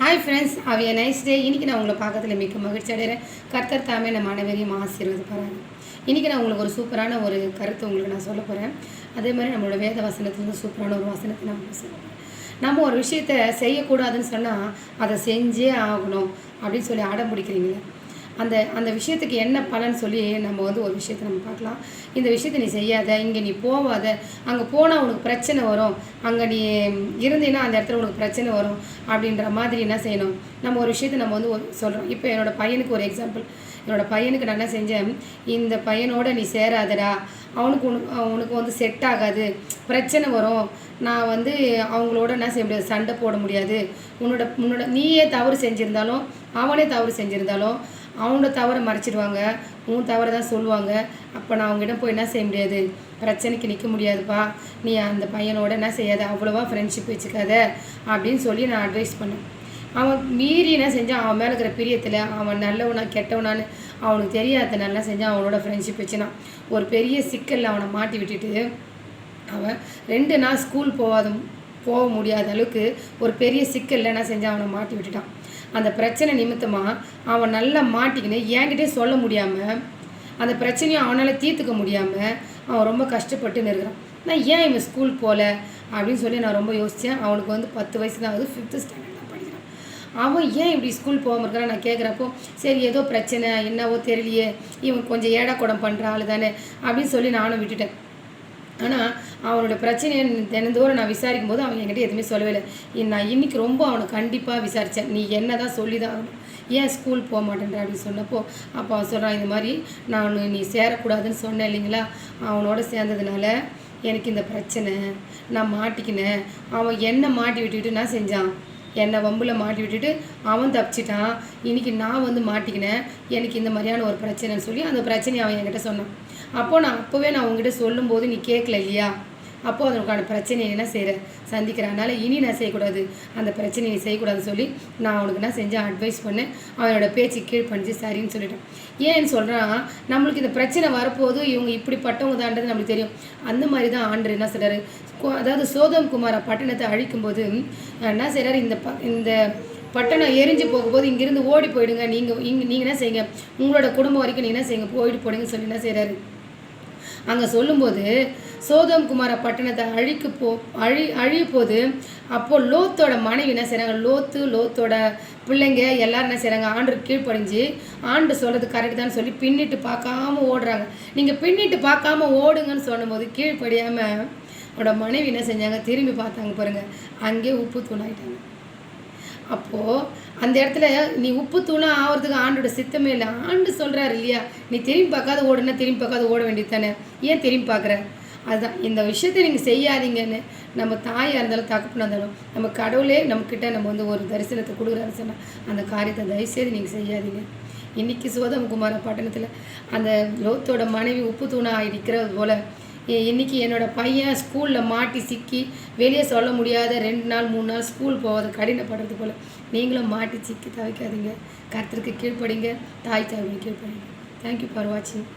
Hi friends, have a nice day. இன்றைக்கி நான் உங்களை பார்க்கறதுல மிக்க மகிழ்ச்சி அடைகிறேன். கர்த்தர் தாமே நம்ம அனைவரையும் ஆசீர்வதிப்பாராங்க. இன்றைக்கி நான் உங்களுக்கு ஒரு சூப்பரான ஒரு கருத்து உங்களுக்கு நான் சொல்ல போகிறேன். அதே மாதிரி நம்மளோட வேத வசனத்துலேருந்து சூப்பரான ஒரு வசனத்தை நான் சொல்ல போகிறேன். நம்ம ஒரு விஷயத்தை செய்யக்கூடாதுன்னு சொன்னால் அதை செஞ்சே ஆகணும் அப்படின்னு சொல்லி அடம் பிடிக்கிறீங்களே, அந்த விஷயத்துக்கு என்ன பலன் சொல்லி நம்ம ஒரு விஷயத்தை நம்ம பார்க்கலாம். இந்த விஷயத்தை நீ செய்யாத, இங்கே நீ போகாத, அங்கே போனால் உனக்கு பிரச்சனை வரும், அங்கே நீ இருந்தீன்னா அந்த இடத்துல உனக்கு பிரச்சனை வரும் அப்படின்ற மாதிரி என்ன செய்யணும். நம்ம ஒரு விஷயத்தை நம்ம சொல்கிறோம். இப்போ என்னோடய பையனுக்கு ஒரு எக்ஸாம்பிள். என்னோடய பையனுக்கு நான் என்ன செஞ்சேன், இந்த பையனோட நீ சேராதடா, உனக்கு செட் ஆகாது, பிரச்சனை வரும், நான் அவங்களோட என்ன செய்ய முடியாது, சண்டை போட முடியாது, உன்னோட நீயே தவறு செஞ்சுருந்தாலும் அவனே தவறு செஞ்சுருந்தாலும் அவனோட தவறை மறைச்சிடுவாங்க, உன் தவறை தான் சொல்லுவாங்க. அப்போ நான் அவங்ககிட்ட போய் என்ன செய்ய முடியாது, பிரச்சனைக்கு நிற்க முடியாதுப்பா, நீ அந்த பையனோட என்ன செய்யாத, அவ்வளோவா ஃப்ரெண்ட்ஷிப் வச்சுக்காத அப்படின்னு சொல்லி நான் அட்வைஸ் பண்ணேன். அவன் மீறி என்ன செஞ்சான், அவன் மேலே இருக்கிற பிரியத்தில் அவன் நல்லவனா கெட்டவனான்னு அவனுக்கு தெரியாத நல்லா செஞ்சான், அவனோட ஃப்ரெண்ட்ஷிப் வச்சுனான். ஒரு பெரிய சிக்கலில் அவனை மாட்டி விட்டுட்டு அவன் 2 நாள் ஸ்கூல் போக முடியாத அளவுக்கு ஒரு பெரிய சிக்கலில் என்ன செஞ்சான், அவனை மாட்டி விட்டுட்டான். அந்த பிரச்சனை நிமித்தமாக அவன் நல்லா மாட்டிக்கின்னு என்கிட்டே சொல்ல முடியாமல், அந்த பிரச்சனையும் அவனால் தீர்த்துக்க முடியாமல் அவன் ரொம்ப கஷ்டப்பட்டுன்னு இருக்கிறான். நான் ஏன் இவன் ஸ்கூல் போகல அப்படின்னு சொல்லி நான் ரொம்ப யோசித்தேன். அவனுக்கு 10 வயசு தான் ஆகுது, 5th ஸ்டாண்டர்ட் தான் படிக்கிறான். அவன் ஏன் இப்படி ஸ்கூல் போகாமல் இருக்கிறான் நான் கேட்குறப்போ, சரி ஏதோ பிரச்சனை என்னவோ தெரியலையே, இவன் கொஞ்சம் ஏடா குடம் பண்ணுற ஆள் தானே அப்படின்னு சொல்லி நானும் விட்டுட்டேன். ஆனால் அவனோட பிரச்சனையை தினந்தோறும் நான் விசாரிக்கும் போது அவன் என்கிட்ட எதுவுமே சொல்லவே இல்லை. நான் இன்றைக்கி ரொம்ப அவனை கண்டிப்பாக விசாரித்தேன். நீ என்ன தான் சொல்லி தான் ஆகணும், ஏன் ஸ்கூல் போக மாட்டேன்ற அப்படின்னு சொன்னப்போ அப்போ அவன் சொல்கிறான், இந்த மாதிரி நீ சேரக்கூடாதுன்னு சொன்னேன் இல்லைங்களா, அவனோட சேர்ந்ததுனால எனக்கு இந்த பிரச்சனை, நான் மாட்டிக்கினேன். அவன் என்னை மாட்டி விட்டுக்கிட்டு நான் செஞ்சான், என்னை வம்பில் மாட்டி விட்டுட்டு அவன் தப்பிச்சிட்டான். இன்றைக்கி நான் மாட்டிக்கினேன், எனக்கு இந்த மாதிரியான ஒரு பிரச்சனைன்னு சொல்லி அந்த பிரச்சனையை அவன் என்கிட்ட சொன்னான். அப்போது நான் உங்ககிட்ட சொல்லும்போது நீ கேட்கல இல்லையா, அப்போது அதற்கான பிரச்சனையை என்ன செய்கிற சந்திக்கிறேன். அதனால் இனி நான் செய்யக்கூடாது, அந்த பிரச்சனையை நீ செய்யக்கூடாதுன்னு சொல்லி நான் அவனுக்கு என்ன செஞ்சேன், அட்வைஸ் பண்ணேன். அவனோட பேச்சு கீழ் பண்ணிச்சு, சரின்னு சொல்லிட்டேன். ஏன்னு சொல்கிறான், நம்மளுக்கு இந்த பிரச்சனை வரப்போது இவங்க இப்படிப்பட்டவங்க தான்றது நம்மளுக்கு தெரியும். அந்த மாதிரி தான் ஆண்டவர் என்ன செய்கிறாரு, அதாவது சோதம் குமார பட்டணத்தை அழிக்கும்போது என்ன செய்கிறாரு, இந்த பட்டணம் எரிஞ்சு போகும்போது இங்கேருந்து ஓடி போயிடுங்க, நீங்கள் என்ன செய்யுங்க, உங்களோட குடும்பம் வரைக்கும் நீங்கள் என்ன செய்யுங்க, போயிட்டு போடுங்கன்னு சொல்லி என்ன செய்கிறாரு. அங்கே சொல்லும்போது சோதம் குமார பட்டணத்தை அழிய போது அப்போது லோத்தோட மனைவி என்ன செய்கிறாங்க, லோத்தோட பிள்ளைங்க எல்லோரும் என்ன செய்கிறாங்க, ஆண்டு கீழ்ப்படிஞ்சு ஆண்டு சொல்கிறது கரெக்டு தான் சொல்லி பின்னிட்டு பார்க்காம ஓடுறாங்க. நீங்கள் பின்னிட்டு பார்க்காம ஓடுங்கன்னு சொன்னும்போது கீழ்ப்படியாமல் அவனோட மனைவி என்ன செஞ்சாங்க, திரும்பி பார்த்தாங்க பாருங்கள், அங்கே உப்பு தூணாயிட்டாங்க. அப்போது அந்த இடத்துல நீ உப்பு தூணாக ஆகிறதுக்கு ஆண்டோட சித்தமே இல்லை. ஆண்டு சொல்கிறாரு இல்லையா, நீ திரும்பி பார்க்காத ஓடுனா திரும்பி பார்க்காத ஓட வேண்டியது தானே, ஏன் திரும்பி பார்க்குற. அதுதான் இந்த விஷயத்தை நீங்கள் செய்யாதீங்கன்னு நம்ம தாயாக இருந்தாலும் தகப்பனாக இருந்தாலும் நம்ம கடவுளே நம்மக்கிட்ட நம்ம ஒரு தரிசனத்தை கொடுக்குறாரு சொன்னால் அந்த காரியத்தை தயவுசெய்து நீங்கள் செய்யாதீங்க. இன்றைக்கி சோதம் குமார பட்டணத்தில் அந்த லோத்தோட மனைவி உப்பு தூணாக இருக்கிறது போல் இன்றைக்கி என்னோடய பையன் ஸ்கூலில் மாட்டி சிக்கி வெளியே சொல்ல முடியாத 2 நாள் 3 நாள் ஸ்கூல் போகாத கடினப்படுறது போல் நீங்களும் மாட்டி சிக்கி தவிக்காதீங்க. கர்த்தருக்கு கீழ்ப்படிங்க, தாய் தாய்க்கு கீழ்ப்படிங்க. தேங்க்யூ ஃபார் வாட்சிங்.